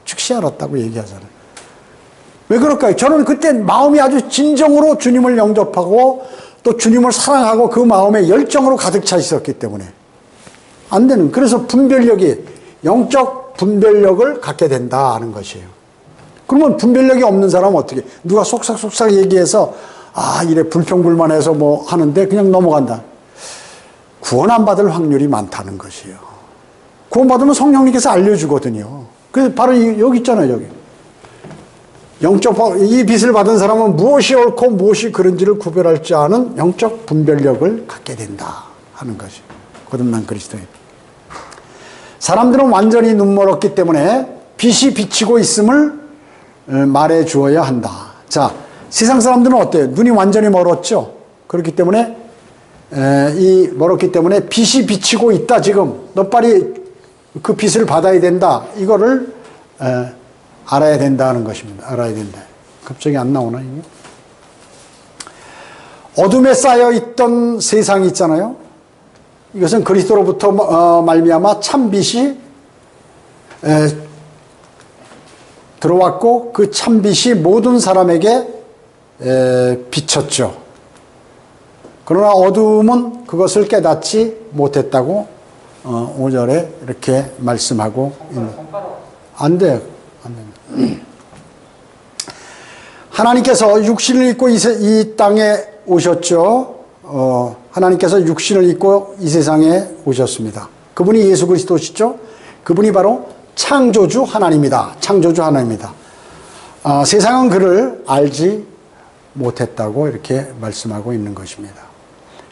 즉시 알았다고 얘기하잖아요. 왜 그럴까요? 저는 그때 마음이 아주 진정으로 주님을 영접하고 또 주님을 사랑하고 그 마음에 열정으로 가득 차 있었기 때문에 안 되는, 그래서 분별력이, 영적 분별력을 갖게 된다 하는 것이에요. 그러면 분별력이 없는 사람은 어떻게, 누가 속삭속삭 얘기해서 이래 불평불만해서 뭐 하는데 그냥 넘어간다. 구원 안 받을 확률이 많다는 것이에요. 구원 받으면 성령님께서 알려주거든요. 그래서 바로 여기 있잖아요, 여기. 이 빛을 받은 사람은 무엇이 옳고 무엇이 그른지를 구별할 줄 아는 영적 분별력을 갖게 된다 하는 것이 거듭난 그리스도인. 사람들은 완전히 눈멀었기 때문에 빛이 비치고 있음을 말해 주어야 한다. 자, 세상 사람들은 어때요? 눈이 완전히 멀었죠. 그렇기 때문에 멀었기 때문에 빛이 비치고 있다. 지금 너 빨리 그 빛을 받아야 된다. 이거를 알아야 된다는 것입니다. 알아야 된다. 갑자기 안 나오나 이게? 어둠에 쌓여 있던 세상이 있잖아요. 이것은 그리스도로부터 말미암아 참 빛이 들어왔고 그 참 빛이 모든 사람에게 비쳤죠. 그러나 어둠은 그것을 깨닫지 못했다고 5절에 이렇게 말씀하고 있는. 안 돼요. 안 됩니다. 하나님께서 육신을 입고 이 땅에 오셨죠. 하나님께서 육신을 입고 이 세상에 오셨습니다. 그분이 예수 그리스도시죠. 그분이 바로 창조주 하나님이다. 창조주 하나님이다. 세상은 그를 알지 못했다고 이렇게 말씀하고 있는 것입니다.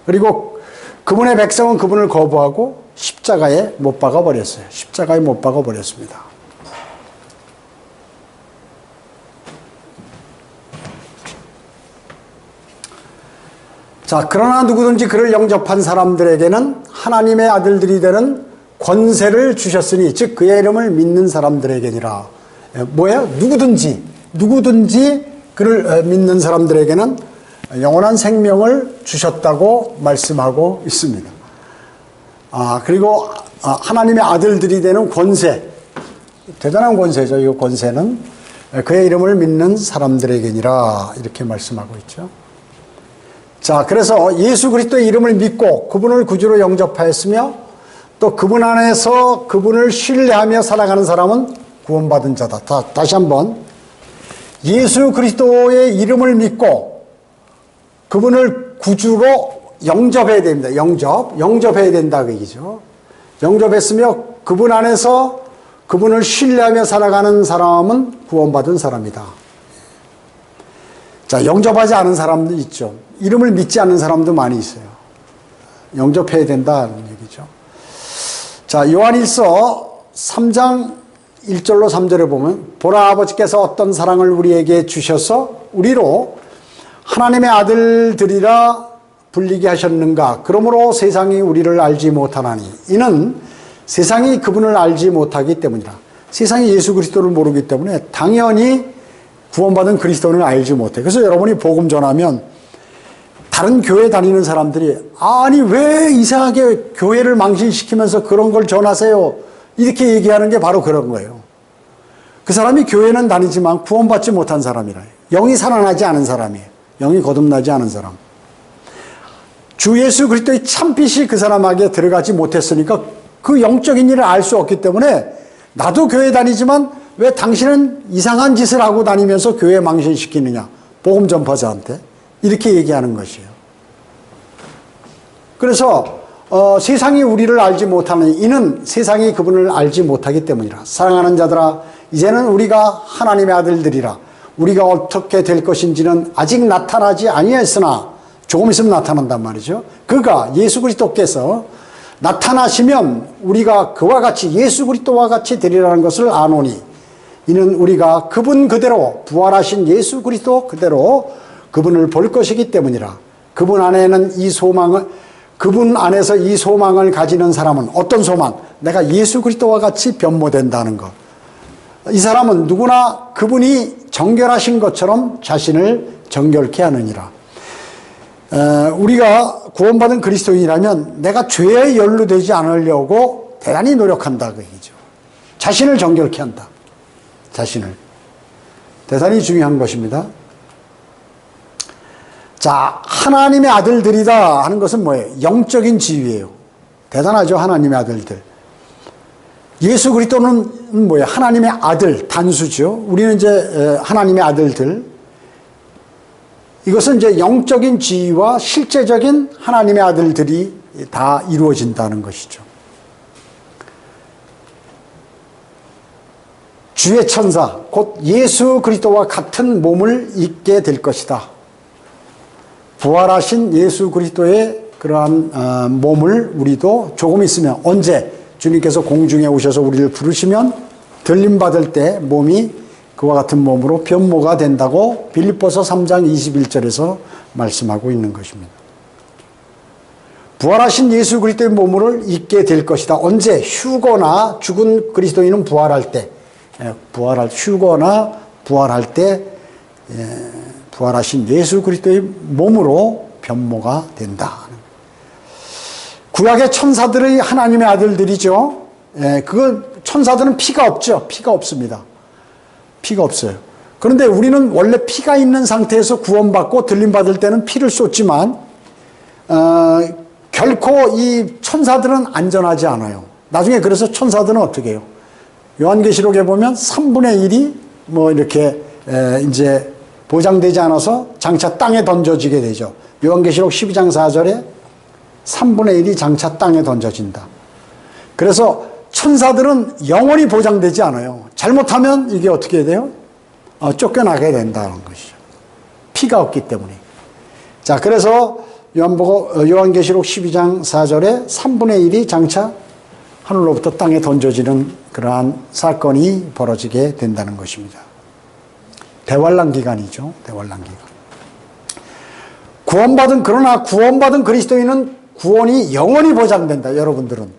그리고 그분의 백성은 그분을 거부하고 십자가에 못 박아 버렸어요. 십자가에 못 박아 버렸습니다. 자, 그러나 누구든지 그를 영접한 사람들에게는 하나님의 아들들이 되는 권세를 주셨으니, 즉 그의 이름을 믿는 사람들에게니라. 뭐예요? 누구든지 그를 믿는 사람들에게는 영원한 생명을 주셨다고 말씀하고 있습니다. 그리고 하나님의 아들들이 되는 권세, 대단한 권세죠. 이 권세는 그의 이름을 믿는 사람들에게니라 이렇게 말씀하고 있죠. 자, 그래서 예수 그리스도의 이름을 믿고 그분을 구주로 영접하였으며 또 그분 안에서 그분을 신뢰하며 살아가는 사람은 구원받은 자다. 다시 한번, 예수 그리스도의 이름을 믿고 그분을 구주로 영접해야 됩니다. 영접해야 된다 그 얘기죠. 영접했으며 그분 안에서 그분을 신뢰하며 살아가는 사람은 구원받은 사람이다. 자, 영접하지 않은 사람도 있죠. 이름을 믿지 않는 사람도 많이 있어요. 영접해야 된다는 얘기죠. 자, 요한일서 3장 1절로 3절에 보면, 보라, 아버지께서 어떤 사랑을 우리에게 주셔서 우리로 하나님의 아들들이라 불리게 하셨는가. 그러므로 세상이 우리를 알지 못하나니 이는 세상이 그분을 알지 못하기 때문이라. 세상이 예수 그리스도를 모르기 때문에 당연히 구원받은 그리스도를 알지 못해. 그래서 여러분이 복음 전하면 다른 교회 다니는 사람들이 아니 왜 이상하게 교회를 망신시키면서 그런 걸 전하세요, 이렇게 얘기하는 게 바로 그런 거예요. 그 사람이 교회는 다니지만 구원받지 못한 사람이라. 영이 살아나지 않은 사람이에요. 영이 거듭나지 않은 사람. 주 예수 그리스도의 참빛이 그 사람에게 들어가지 못했으니까 그 영적인 일을 알 수 없기 때문에 나도 교회 다니지만 왜 당신은 이상한 짓을 하고 다니면서 교회 망신시키느냐? 복음 전파자한테. 이렇게 얘기하는 것이에요. 그래서 세상이 우리를 알지 못하는 이는 세상이 그분을 알지 못하기 때문이라. 사랑하는 자들아, 이제는 우리가 하나님의 아들들이라. 우리가 어떻게 될 것인지는 아직 나타나지 아니했으나 조금 있으면 나타난단 말이죠. 그가 예수 그리스도께서 나타나시면 우리가 그와 같이 예수 그리스도와 같이 되리라는 것을 아노니 이는 우리가 그분 그대로 부활하신 예수 그리스도 그대로 그분을 볼 것이기 때문이라. 그분 안에서 이 소망을 가지는 사람은 어떤 소망? 내가 예수 그리스도와 같이 변모된다는 것. 이 사람은 누구나 그분이 정결하신 것처럼 자신을 정결케 하느니라. 우리가 구원받은 그리스도인이라면 내가 죄에 연루되지 않으려고 대단히 노력한다 그 얘기죠. 자신을 정결케 한다. 자신을. 대단히 중요한 것입니다. 자, 하나님의 아들들이다 하는 것은 뭐예요? 영적인 지위예요. 대단하죠, 하나님의 아들들. 예수 그리스도는 뭐예요? 하나님의 아들, 단수죠. 우리는 이제 하나님의 아들들. 이것은 이제 영적인 지위와 실제적인 하나님의 아들들이 다 이루어진다는 것이죠. 주의 천사, 곧 예수 그리스도와 같은 몸을 입게 될 것이다. 부활하신 예수 그리스도의 그러한 몸을 우리도 조금 있으면 언제 주님께서 공중에 오셔서 우리를 부르시면 들림받을 때 몸이 그와 같은 몸으로 변모가 된다고 빌립보서 3장 21절에서 말씀하고 있는 것입니다. 부활하신 예수 그리스도의 몸을 입게 될 것이다. 언제? 휴거나 죽은 그리스도인은 부활할 때, 휴거나 부활할 때 부활하신 예수 그리스도의 몸으로 변모가 된다. 구약의 천사들의 하나님의 아들들이죠. 천사들은 피가 없죠. 피가 없습니다. 피가 없어요. 그런데 우리는 원래 피가 있는 상태에서 구원받고 들림받을 때는 피를 쏟지만 결코 이 천사들은 안전하지 않아요. 나중에 그래서 천사들은 어떻게 해요? 요한계시록에 보면 3분의 1이 뭐 이렇게 이제 보장되지 않아서 장차 땅에 던져지게 되죠. 요한계시록 12장 4절에 3분의 1이 장차 땅에 던져진다. 그래서 천사들은 영원히 보장되지 않아요. 잘못하면 이게 어떻게 돼요? 쫓겨나게 된다는 것이죠. 피가 없기 때문에. 자, 그래서 요한계시록 12장 4절에 3분의 1이 장차 하늘로부터 땅에 던져지는 그러한 사건이 벌어지게 된다는 것입니다. 대환란 기간이죠. 대환란 기간. 그러나 구원받은 그리스도인은 구원이 영원히 보장된다. 여러분들은.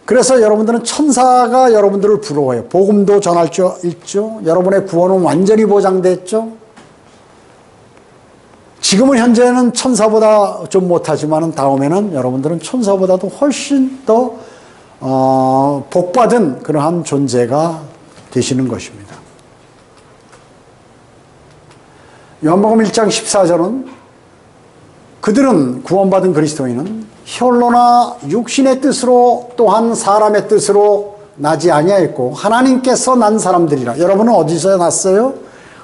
그래서 여러분들은 천사가 여러분들을 부러워요. 복음도 전할 수 있죠. 여러분의 구원은 완전히 보장됐죠. 지금은 현재는 천사보다 좀 못하지만 다음에는 여러분들은 천사보다도 훨씬 더 복받은 그러한 존재가 되시는 것입니다. 요한복음 1장 14절은 그들은 구원받은 그리스도인은 혈로나 육신의 뜻으로 또한 사람의 뜻으로 나지 아니하였고 하나님께서 난 사람들이라. 여러분은 어디서 났어요?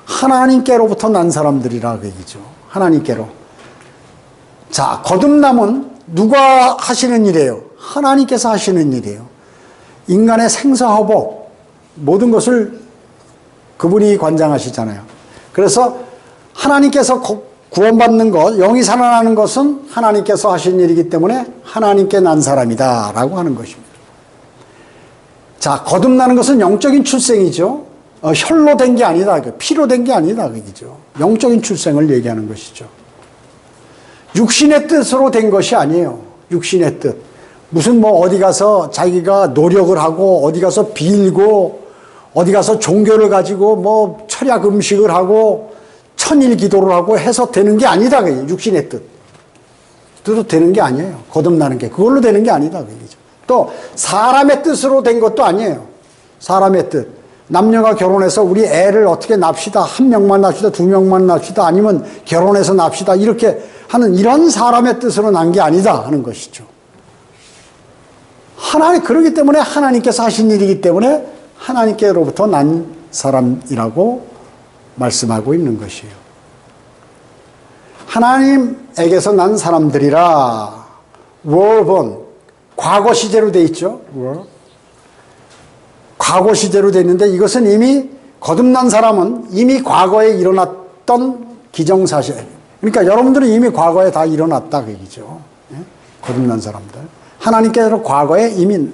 하나님께로부터 난 사람들이라 그 얘기죠. 하나님께로. 자, 거듭남은 누가 하시는 일이에요? 하나님께서 하시는 일이에요. 인간의 생사화복 모든 것을 그분이 관장하시잖아요. 그래서 하나님께서 구원받는 것, 영이 살아나는 것은 하나님께서 하신 일이기 때문에 하나님께 난 사람이다 라고 하는 것입니다. 자, 거듭나는 것은 영적인 출생이죠. 혈로 된 게 아니다. 피로 된 게 아니다. 그죠? 영적인 출생을 얘기하는 것이죠. 육신의 뜻으로 된 것이 아니에요. 육신의 뜻. 무슨 뭐 어디 가서 자기가 노력을 하고 어디 가서 빌고 어디 가서 종교를 가지고 뭐 철야 금식을 하고 천일 기도를 하고 해서 되는 게 아니다. 그게 육신의 뜻. 뜻도 되는 게 아니에요. 거듭나는 게. 그걸로 되는 게 아니다. 그죠? 또 사람의 뜻으로 된 것도 아니에요. 사람의 뜻. 남녀가 결혼해서 우리 애를 어떻게 납시다. 한 명만 납시다. 두 명만 납시다. 아니면 결혼해서 납시다. 이렇게 하는 이런 사람의 뜻으로 난 게 아니다 하는 것이죠. 그렇기 때문에 하나님께서 하신 일이기 때문에 하나님께로부터 난 사람이라고 말씀하고 있는 것이에요. 하나님에게서 난 사람들이라. were 과거 시제로 돼 있죠. were. 과거 시제로 돼 있는데 이것은 이미 거듭난 사람은 이미 과거에 일어났던 기정사실. 그러니까 여러분들은 이미 과거에 다 일어났다 그 얘기죠. 예? 거듭난 사람들. 하나님께로 과거에 이미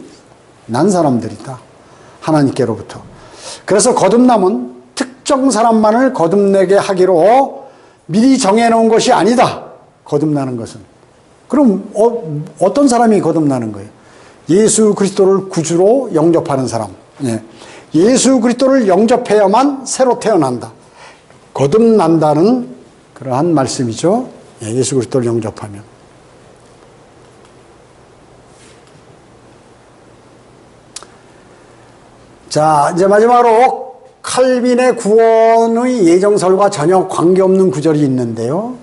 난 사람들이다. 하나님께로부터. 그래서 거듭남은 특정 사람만을 거듭내게 하기로 미리 정해놓은 것이 아니다. 거듭나는 것은. 그럼 어떤 사람이 거듭나는 거예요? 예수 그리스도를 구주로 영접하는 사람. 예. 예수 그리스도를 영접해야만 새로 태어난다. 거듭난다는 그러한 말씀이죠. 예, 예수 그리스도를 영접하면. 자, 이제 마지막으로 칼빈의 구원의 예정설과 전혀 관계없는 구절이 있는데요.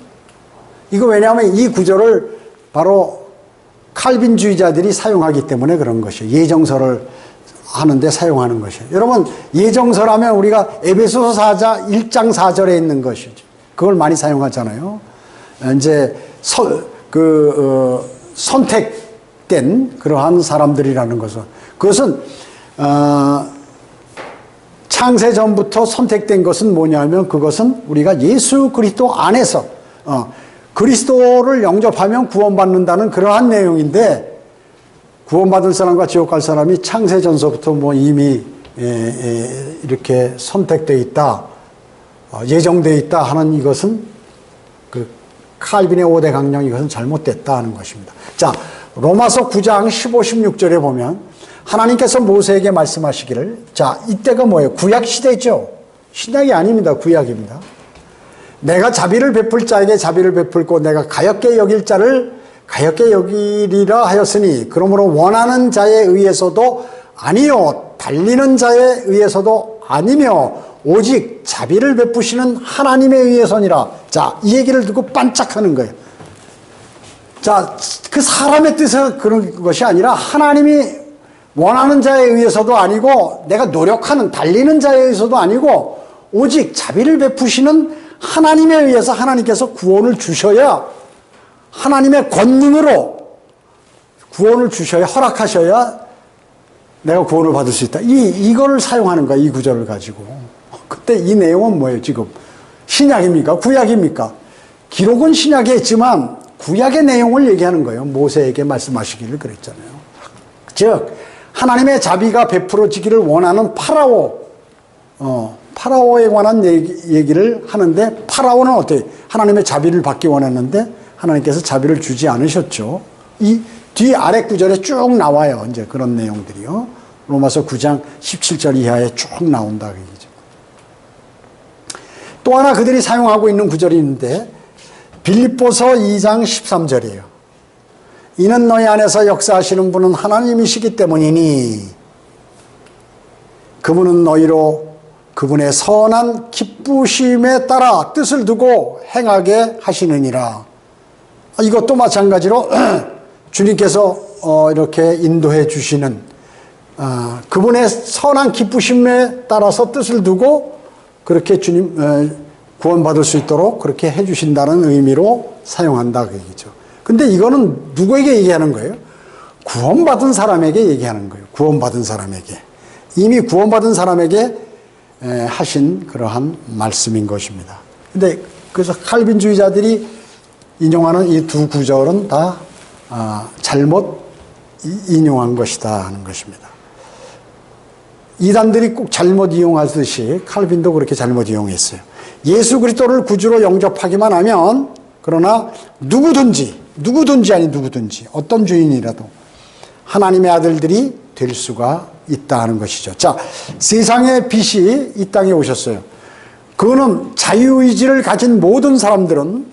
이거 왜냐하면 이 구절을 바로 칼빈주의자들이 사용하기 때문에 그런 것이에요. 예정설을 하는데 사용하는 것이에요. 여러분, 예정설 하면 우리가 에베소서 1장 4절에 있는 것이죠. 그걸 많이 사용하잖아요. 이제 선택된 그러한 사람들이라는 것은, 그것은 창세 전부터 선택된 것은 뭐냐면 그것은 우리가 예수 그리스도 안에서 그리스도를 영접하면 구원받는다는 그러한 내용인데, 구원받을 사람과 지옥 갈 사람이 창세 전서부터 뭐 이미 이렇게 선택되어 있다, 예정되어 있다 하는 이것은 그 칼빈의 5대 강령, 이것은 잘못됐다 하는 것입니다. 자, 로마서 9장 15, 16절에 보면 하나님께서 모세에게 말씀하시기를, 자, 이때가 뭐예요? 구약 시대죠. 신약이 아닙니다. 구약입니다. 내가 자비를 베풀 자에게 자비를 베풀고 내가 가엾게 여길 자를 가엾게 여기리라 하였으니, 그러므로 원하는 자에 의해서도 아니요 달리는 자에 의해서도 아니며 오직 자비를 베푸시는 하나님에 의해서니라. 자, 이 얘기를 듣고 반짝하는 거예요. 자, 그 사람의 뜻은 그런 것이 아니라 하나님이 원하는 자에 의해서도 아니고 내가 노력하는 달리는 자에 의해서도 아니고 오직 자비를 베푸시는 하나님에 의해서 하나님께서 구원을 주셔야, 하나님의 권능으로 구원을 주셔야, 허락하셔야 내가 구원을 받을 수 있다. 이거를 사용하는 거야, 이 구절을 가지고. 그때 이 내용은 뭐예요, 지금? 신약입니까? 구약입니까? 기록은 신약에 있지만 구약의 내용을 얘기하는 거예요. 모세에게 말씀하시기를 그랬잖아요. 즉, 하나님의 자비가 베풀어지기를 원하는 파라오에 관한 얘기를 하는데, 파라오는 어때요? 하나님의 자비를 받기 원했는데 하나님께서 자비를 주지 않으셨죠. 이 뒤 아래 구절에 쭉 나와요. 이제 그런 내용들이요. 로마서 9장 17절 이하에 쭉 나온다. 그 얘기죠. 또 하나 그들이 사용하고 있는 구절이 있는데, 빌립보서 2장 13절이에요. 이는 너희 안에서 역사하시는 분은 하나님이시기 때문이니 그분은 너희로 그분의 선한 기쁘심에 따라 뜻을 두고 행하게 하시느니라. 이것도 마찬가지로 주님께서 이렇게 인도해 주시는 그분의 선한 기쁘심에 따라서 뜻을 두고 그렇게 주님 구원받을 수 있도록 그렇게 해 주신다는 의미로 사용한다 그 얘기죠. 근데 이거는 누구에게 얘기하는 거예요? 구원받은 사람에게 얘기하는 거예요. 구원받은 사람에게. 이미 구원받은 사람에게 하신 그러한 말씀인 것입니다. 근데 그래서 칼빈주의자들이 인용하는 이 두 구절은 다 잘못 인용한 것이다 하는 것입니다. 이단들이 꼭 잘못 이용하듯이 칼빈도 그렇게 잘못 이용했어요. 예수 그리스도를 구주로 영접하기만 하면, 그러나 누구든지 어떤 주인이라도 하나님의 아들들이 될 수가 있다 하는 것이죠. 자, 세상의 빛이 이 땅에 오셨어요. 그거는 자유의지를 가진 모든 사람들은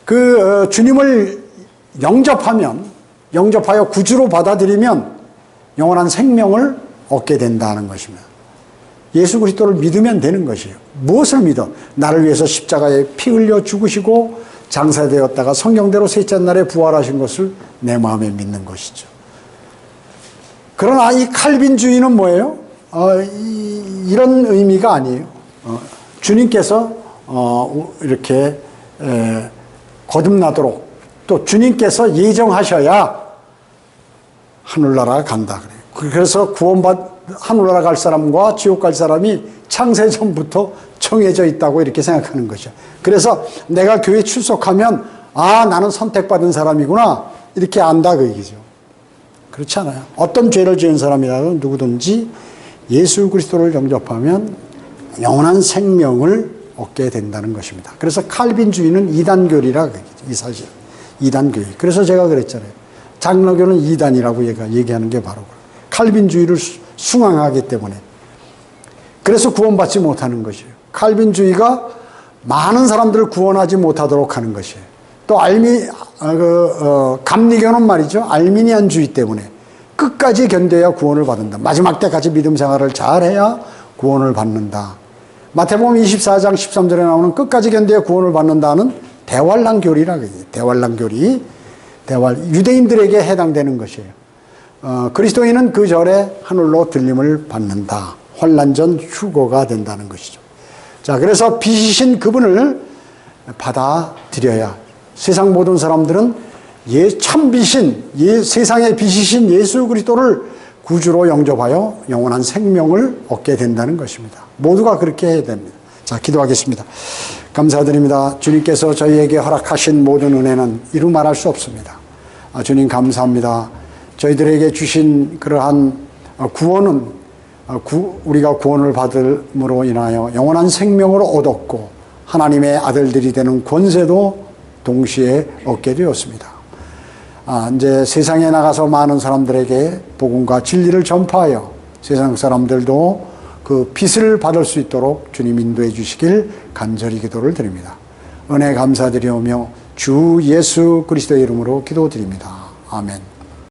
그 주님을 영접하여 구주로 받아들이면 영원한 생명을 얻게 된다는 것입니다. 예수 그리스도를 믿으면 되는 것이에요. 무엇을 믿어? 나를 위해서 십자가에 피 흘려 죽으시고 장사되었다가 성경대로 셋째 날에 부활하신 것을 내 마음에 믿는 것이죠. 그러나 이 칼빈주의는 뭐예요? 이런 의미가 아니에요. 주님께서 이렇게 거듭나도록 또 주님께서 예정하셔야 하늘나라 간다 그래요. 그래서 하늘나라 갈 사람과 지옥 갈 사람이 창세전부터 정해져 있다고 이렇게 생각하는 거죠. 그래서 내가 교회 출석하면 나는 선택받은 사람이구나 이렇게 안다 그 얘기죠. 그렇지 않아요. 어떤 죄를 지은 사람이라도 누구든지 예수 그리스도를 영접하면 영원한 생명을 얻게 된다는 것입니다. 그래서 칼빈주의는 이단교리라 이 사실 이단교리. 그래서 제가 그랬잖아요. 장로교는 이단이라고 얘기하는 게 바로 칼빈주의를 숭앙하기 때문에. 그래서 구원받지 못하는 것이에요. 칼빈주의가 많은 사람들을 구원하지 못하도록 하는 것이에요. 또 감리교는 말이죠. 알미니안주의 때문에 끝까지 견뎌야 구원을 받는다. 마지막 때까지 믿음 생활을 잘해야 구원을 받는다. 마태복음 24장 13절에 나오는 끝까지 견뎌야 구원을 받는다는 대환란교리라 그래요. 대환란교리. 유대인들에게 해당되는 것이에요. 그리스도인은 그 절에 하늘로 들림을 받는다. 환란전 휴거가 된다는 것이죠. 자, 그래서 빛이신 그분을 받아들여야 세상 모든 사람들은 참빛인 세상의 빛이신 예수 그리스도를 구주로 영접하여 영원한 생명을 얻게 된다는 것입니다. 모두가 그렇게 해야 됩니다. 자, 기도하겠습니다. 감사드립니다. 주님께서 저희에게 허락하신 모든 은혜는 이루 말할 수 없습니다. 주님 감사합니다. 저희들에게 주신 그러한 구원은 우리가 구원을 받음으로 인하여 영원한 생명을 얻었고 하나님의 아들들이 되는 권세도 동시에 얻게 되었습니다. 이제 세상에 나가서 많은 사람들에게 복음과 진리를 전파하여 세상 사람들도 그 빛을 받을 수 있도록 주님 인도해 주시길 간절히 기도를 드립니다. 은혜 감사드리오며 주 예수 그리스도의 이름으로 기도드립니다. 아멘.